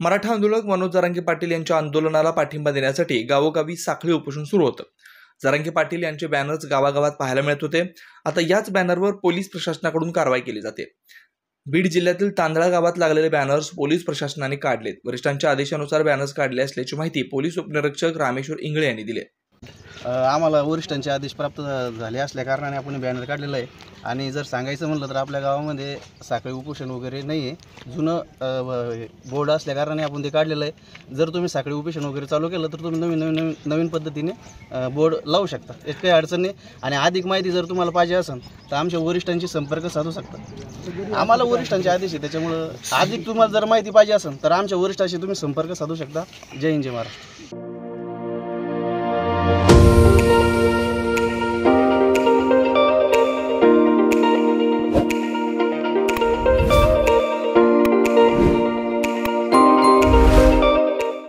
मराठा आंदोलक मनोज जरांगे पाटील यांच्या आंदोलनाला पाठिंबा देण्यासाठी गावोगावी साखळी उपोषण सुरू होतं। जरांगे पाटील यांचे बॅनर्स गावागावात पाहायला मिळत होते। आता याच बॅनरवर पोलीस प्रशासनाकडून कारवाई केली जाते। बीड जिल्ह्यातील तांदळा गावात लागलेले बॅनर्स पोलीस प्रशासनाने काढलेत। वरिष्ठांच्या आदेशानुसार बॅनर्स काढले असल्याची माहिती पोलीस उपनिरीक्षक रामेश्वर इंगळे यांनी दिली। आम्हाला वरिष्ठांचे आदेश प्राप्त झाले असल्या कारणाने आपण बॅनर काढलेला आहे। आणि जर सांगायचं म्हणलं तर आपल्या गावामध्ये साखळी उपोषण वगैरे नाही आहे, जुनं बोर्ड असल्या कारणाने आपण ते काढलेलं आहे। जर तुम्ही साखळी उपोषण वगैरे चालू केलं तर तुम्ही नवीन पद्धतीने बोर्ड लावू शकता, यात काही अडचण नाही। आणि अधिक माहिती जर तुम्हाला पाहिजे असेल तर आमच्या वरिष्ठांशी संपर्क साधू शकता। आम्हाला वरिष्ठांचे आदेश आहे, त्याच्यामुळं अधिक तुम्हाला जर माहिती पाहिजे असेल तर आमच्या वरिष्ठांशी तुम्ही संपर्क साधू शकता। जय हिंद, जय महाराष्ट्र।